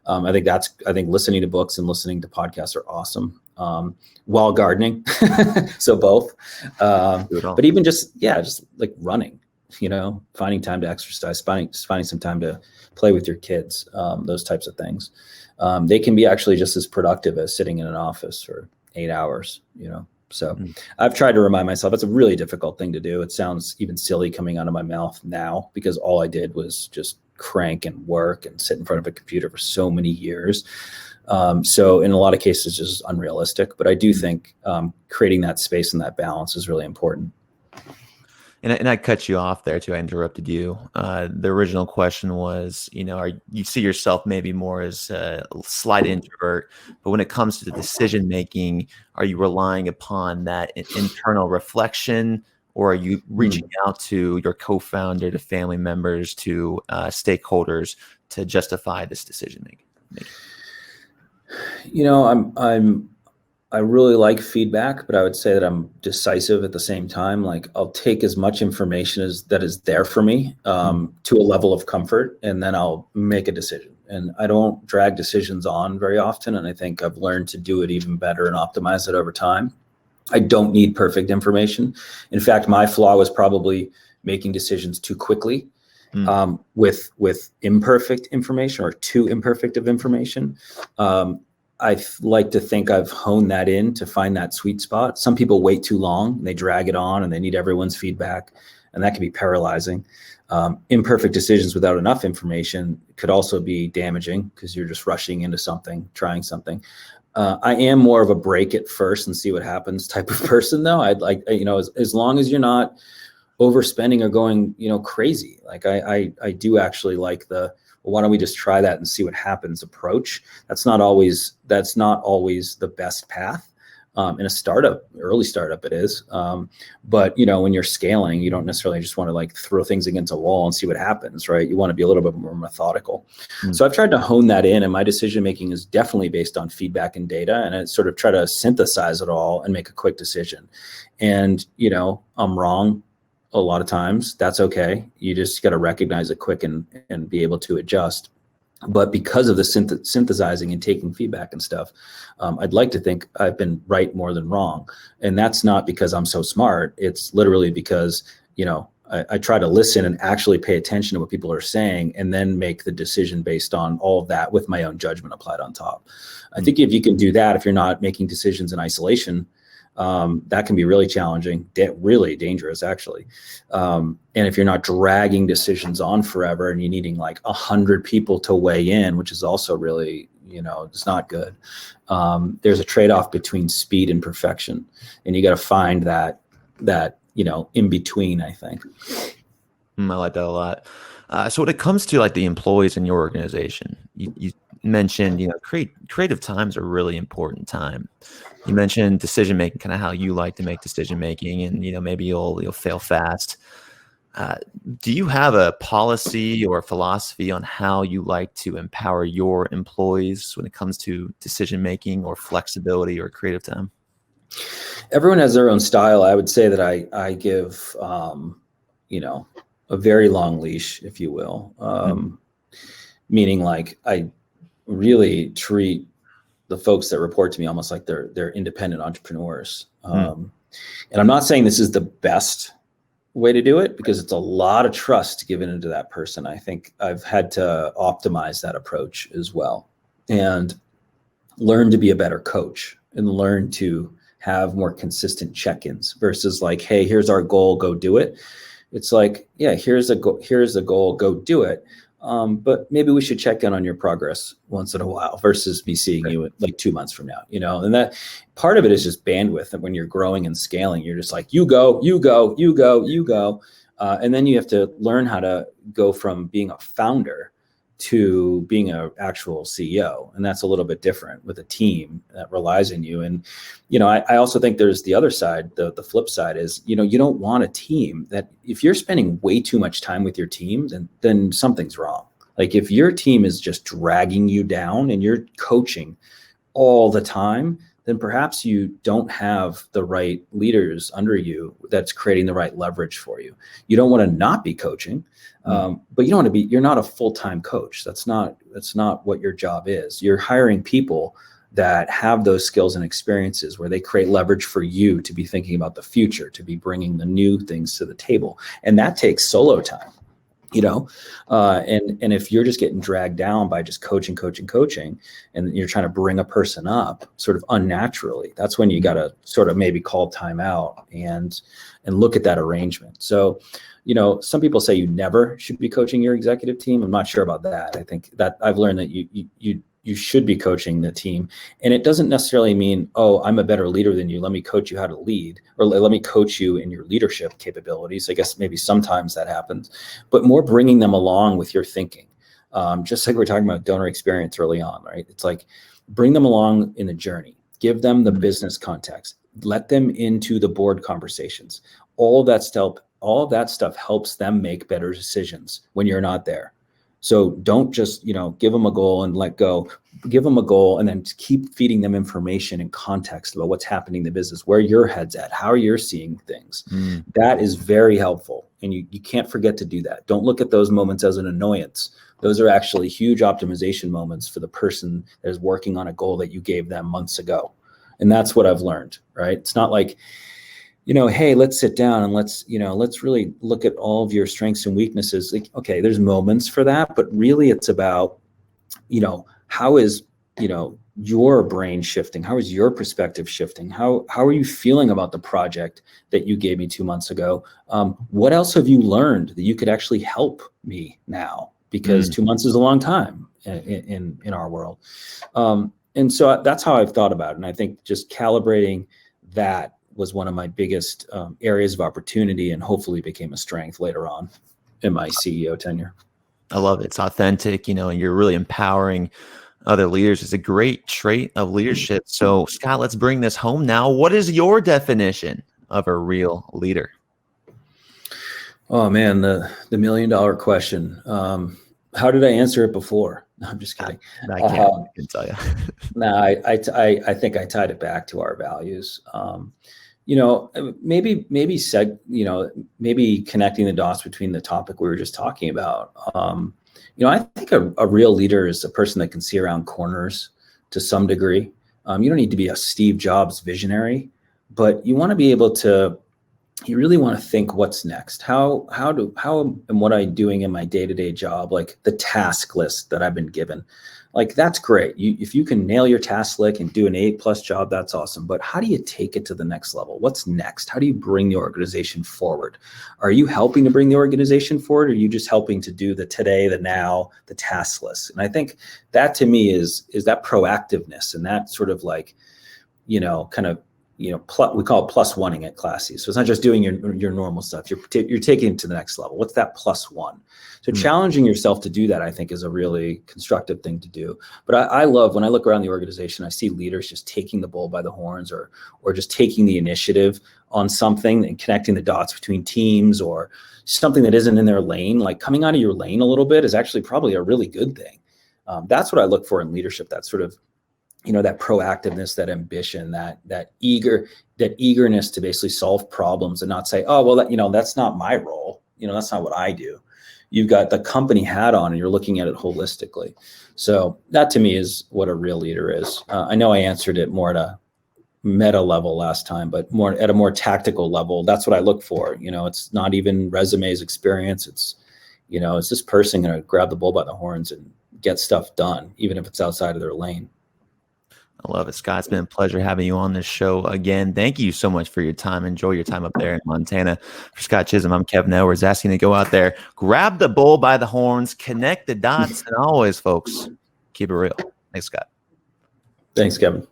I think listening to books and listening to podcasts are awesome. While gardening. So both, but even just like running, finding time to exercise, finding some time to play with your kids, those types of things. They can be actually just as productive as sitting in an office for 8 hours, So I've tried to remind myself, it's a really difficult thing to do. It sounds even silly coming out of my mouth now, because all I did was just crank and work and sit in front of a computer for so many years. So in a lot of cases, just unrealistic. But I do think creating that space and that balance is really important. And I cut you off there too. I interrupted you. The original question was, are you see yourself maybe more as a slight introvert, but when it comes to the decision making, are you relying upon that internal reflection, or are you reaching out to your co-founder, to family members, to stakeholders to justify this decision making? I really like feedback, but I would say that I'm decisive at the same time. Like, I'll take as much information as that is there for me, to a level of comfort, and then I'll make a decision. And I don't drag decisions on very often. And I think I've learned to do it even better and optimize it over time. I don't need perfect information. In fact, my flaw was probably making decisions too quickly, with imperfect information, or too imperfect of information. I like to think I've honed that in to find that sweet spot. Some people wait too long, and they drag it on, and they need everyone's feedback, and that can be paralyzing. Imperfect decisions without enough information could also be damaging, because you're just rushing into something, trying something. I am more of a break it first and see what happens type of person, though. I'd like, as long as you're not overspending or going, crazy. Like, I do actually like the, well, why don't we just try that and see what happens approach. That's not always the best path. In a startup, early startup, it is. But when you're scaling, you don't necessarily just want to like throw things against a wall and see what happens, right? You want to be a little bit more methodical. So I've tried to hone that in, and my decision-making is definitely based on feedback and data, and I sort of try to synthesize it all and make a quick decision. And, I'm wrong a lot of times. That's okay. You just got to recognize it quick and be able to adjust. But because of the synthesizing and taking feedback and stuff, I'd like to think I've been right more than wrong. And that's not because I'm so smart. It's literally because, I try to listen and actually pay attention to what people are saying, and then make the decision based on all of that with my own judgment applied on top. I think if you can do that, if you're not making decisions in isolation, that can be really challenging, really dangerous, actually. And if you're not dragging decisions on forever, and you're needing like 100 people to weigh in, which is also really, it's not good. There's a trade-off between speed and perfection, and you got to find that in between, I think. I like that a lot. So when it comes to like the employees in your organization, you mentioned, creative times are really important time. You mentioned decision making, kind of how you like to make decision making, and maybe you'll fail fast. Do you have a policy or a philosophy on how you like to empower your employees when it comes to decision making or flexibility or creative time? Everyone has their own style. I would say that I give a very long leash, if you will, meaning like I really treat the folks that report to me almost like they're independent entrepreneurs. And I'm not saying this is the best way to do it, because it's a lot of trust given into that person. I think I've had to optimize that approach as well, and learn to be a better coach, and learn to have more consistent check-ins versus like, hey, here's our goal, go do it. It's like, yeah, here's the goal, go do it. But maybe we should check in on your progress once in a while, versus me seeing you like 2 months from now, and that part of it is just bandwidth. And when you're growing and scaling, you're just like, you go. And then you have to learn how to go from being a founder to being an actual CEO. And that's a little bit different with a team that relies on you. And, I also think there's the other side, the flip side is, you don't want a team that, if you're spending way too much time with your team, then something's wrong. Like, if your team is just dragging you down and you're coaching all the time, then perhaps you don't have the right leaders under you that's creating the right leverage for you. You don't want to not be coaching, but you don't want to be, you're not a full-time coach. That's not what your job is. You're hiring people that have those skills and experiences where they create leverage for you to be thinking about the future, to be bringing the new things to the table. And that takes solo time. And if you're just getting dragged down by just coaching, and you're trying to bring a person up sort of unnaturally, that's when you got to sort of maybe call time out and look at that arrangement. So, some people say you never should be coaching your executive team. I'm not sure about that. I think that I've learned that you you should be coaching the team. And it doesn't necessarily mean, oh, I'm a better leader than you, let me coach you how to lead, or let me coach you in your leadership capabilities. I guess maybe sometimes that happens, but more bringing them along with your thinking. Just like we're talking about donor experience early on, right? It's like bring them along in the journey, give them the business context, let them into the board conversations. All of that stuff helps them make better decisions when you're not there. So don't just, give them a goal and let go. Give them a goal and then keep feeding them information and context about what's happening in the business, where your head's at, how you're seeing things. That is very helpful. And you can't forget to do that. Don't look at those moments as an annoyance. Those are actually huge optimization moments for the person that is working on a goal that you gave them months ago. And that's what I've learned, right? It's not like, hey, let's sit down and let's really look at all of your strengths and weaknesses. Like, okay, there's moments for that, but really it's about, how is, your brain shifting? How is your perspective shifting? How are you feeling about the project that you gave me 2 months ago? What else have you learned that you could actually help me now? Because 2 months is a long time in our world. And so that's how I've thought about it. And I think just calibrating that was one of my biggest areas of opportunity, and hopefully became a strength later on in my CEO tenure. I love it. It's authentic, and you're really empowering other leaders. It's a great trait of leadership. So Scott, let's bring this home now. What is your definition of a real leader? Oh man, the $1 million question. How did I answer it before? No, I'm just kidding. I can tell you. No, I think I tied it back to our values. Maybe connecting the dots between the topic we were just talking about. I think a real leader is a person that can see around corners to some degree. You don't need to be a Steve Jobs visionary, but you want to be able to. You really want to think what's next. How am what I'm doing in my day-to-day job, like the task list that I've been given, like that's great. If you can nail your task list and do an A+ job, that's awesome. But how do you take it to the next level? What's next? How do you bring the organization forward? Are you helping to bring the organization forward? Or are you just helping to do the today, the now, the task list? And I think that to me is that proactiveness and that sort of like, kind of, we call it plus oneing at Classy. So it's not just doing your normal stuff. You're taking it to the next level. What's that plus one? So challenging yourself to do that, I think, is a really constructive thing to do. But I love when I look around the organization, I see leaders just taking the bull by the horns or just taking the initiative on something and connecting the dots between teams or something that isn't in their lane. Like coming out of your lane a little bit is actually probably a really good thing. That's what I look for in leadership. That sort of that proactiveness, that ambition, that eagerness to basically solve problems and not say, oh, well, that's not my role. That's not what I do. You've got the company hat on and you're looking at it holistically. So that to me is what a real leader is. I know I answered it more at a meta level last time, but more at a more tactical level. That's what I look for. It's not even resumes, experience. It's this person going to grab the bull by the horns and get stuff done, even if it's outside of their lane. I love it, Scott. It's been a pleasure having you on this show again. Thank you so much for your time. Enjoy your time up there in Montana. For Scot Chisholm, I'm Kevin Edwards, asking you to go out there, grab the bull by the horns, connect the dots, and always, folks, keep it real. Thanks, Scott. Thanks, Kevin.